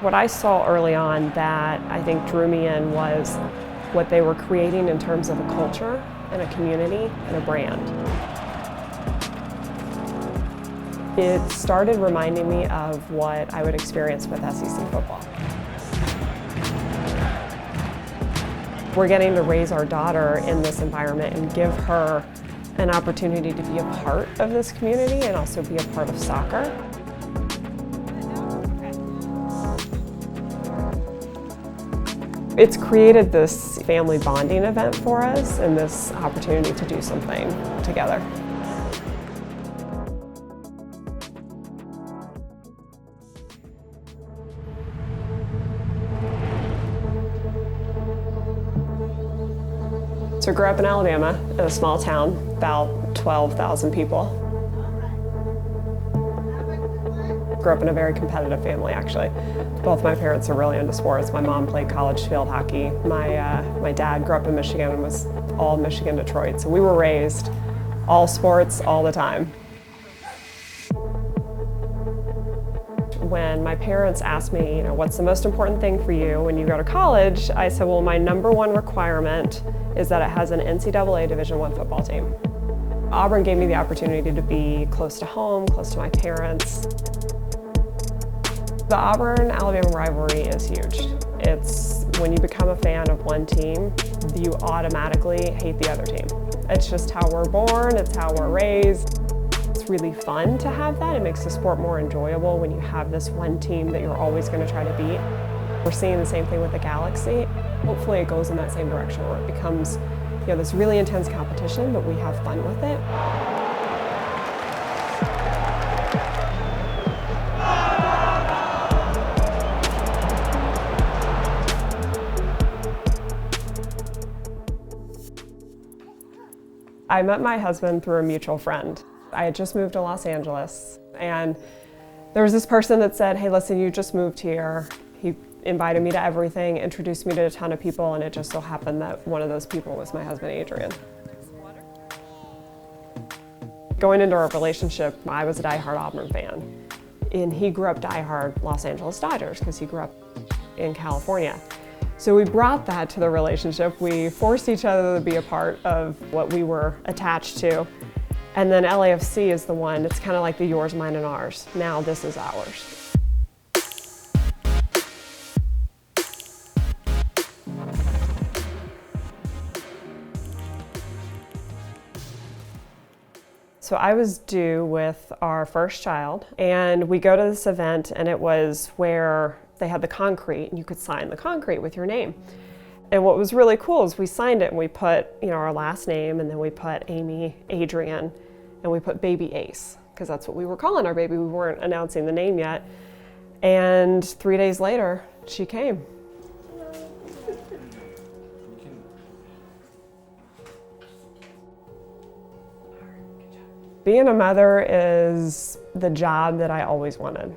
What I saw early on that I think drew me in was what they were creating in terms of a culture and a community and a brand. It started reminding me of what I would experience with SEC football. We're getting to raise our daughter in this environment and give her an opportunity to be a part of this community and also be a part of soccer. It's created this family bonding event for us and this opportunity to do something together. So I grew up in Alabama, in a small town, about 12,000 people. Grew up in a very competitive family, actually. Both my parents are really into sports. My mom played college field hockey. My dad grew up in Michigan and was all Michigan, Detroit. So we were raised all sports all the time. When my parents asked me, what's the most important thing for you when you go to college? I said, well, my #1 requirement is that it has an NCAA Division I football team. Auburn gave me the opportunity to be close to home, close to my parents. The Auburn-Alabama rivalry is huge. It's when you become a fan of one team, you automatically hate the other team. It's just how we're born, it's how we're raised. It's really fun to have that. It makes the sport more enjoyable when you have this one team that you're always going to try to beat. We're seeing the same thing with the Galaxy. Hopefully it goes in that same direction where it becomes this really intense competition, but we have fun with it. I met my husband through a mutual friend. I had just moved to Los Angeles, and there was this person that said, hey, listen, you just moved here. He invited me to everything, introduced me to a ton of people, and it just so happened that one of those people was my husband, Adrian. Going into our relationship, I was a diehard Auburn fan, and he grew up diehard Los Angeles Dodgers because he grew up in California. So we brought that to the relationship. We forced each other to be a part of what we were attached to. And then LAFC is the one, it's kind of like the yours, mine, and ours. Now this is ours. So I was due with our first child, and we go to this event, and it was where they had the concrete, and you could sign the concrete with your name. And what was really cool is we signed it, and we put our last name, and then we put Amy, Adrian, and we put baby Ace, because that's what we were calling our baby. We weren't announcing the name yet. And 3 days later, she came. Being a mother is the job that I always wanted.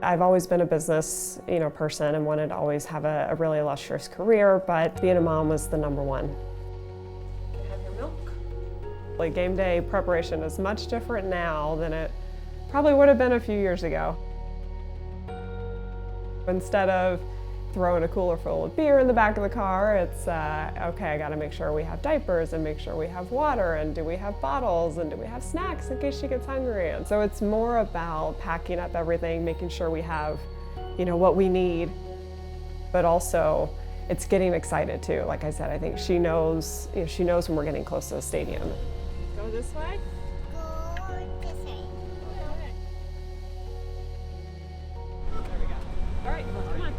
I've always been a business, person and wanted to always have a really illustrious career, but being a mom was the #1. Can I have your milk? Like, game day preparation is much different now than it probably would have been a few years ago. Instead of throwing a cooler full of beer in the back of the car, it's, okay, I gotta make sure we have diapers and make sure we have water, and do we have bottles, and do we have snacks in case she gets hungry? And so it's more about packing up everything, making sure we have, what we need, but also it's getting excited too. Like I said, I think she knows, she knows when we're getting close to the stadium. Go this way? There we go. All right, come on.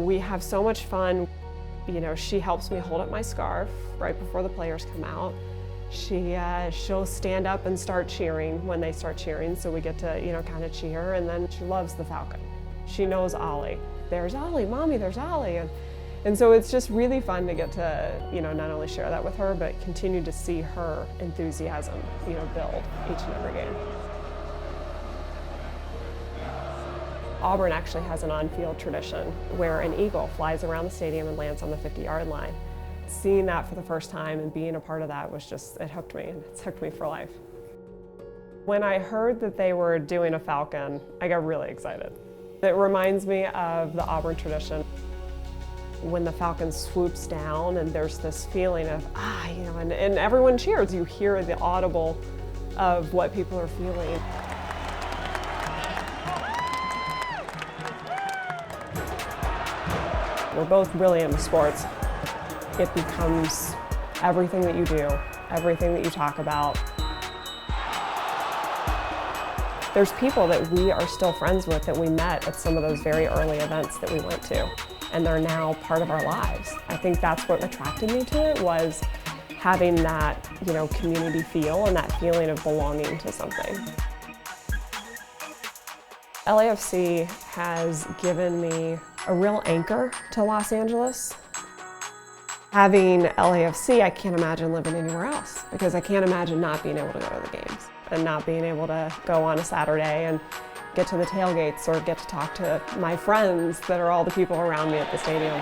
We have so much fun. She helps me hold up my scarf right before the players come out. She'll stand up and start cheering when they start cheering, so we get to, kind of cheer, and then she loves the Falcon. She knows Ollie. There's Ollie, Mommy, there's Ollie. And so it's just really fun to get to, not only share that with her, but continue to see her enthusiasm, build each and every game. Auburn actually has an on-field tradition where an eagle flies around the stadium and lands on the 50-yard line. seeing that for the first time and being a part of that was just, it hooked me, and it's hooked me for life. When I heard that they were doing a falcon, I got really excited. It reminds me of the Auburn tradition. When the falcon swoops down and there's this feeling of, and everyone cheers. You hear the audible of what people are feeling. We're both really into sports. It becomes everything that you do, everything that you talk about. There's people that we are still friends with that we met at some of those very early events that we went to, and they're now part of our lives. I think that's what attracted me to it, was having that, community feel and that feeling of belonging to something. LAFC has given me a real anchor to Los Angeles. Having LAFC, I can't imagine living anywhere else, because I can't imagine not being able to go to the games and not being able to go on a Saturday and get to the tailgates or get to talk to my friends that are all the people around me at the stadium.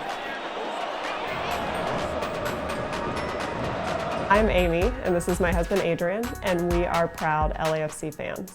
I'm Amy, and this is my husband Adrian, and we are proud LAFC fans.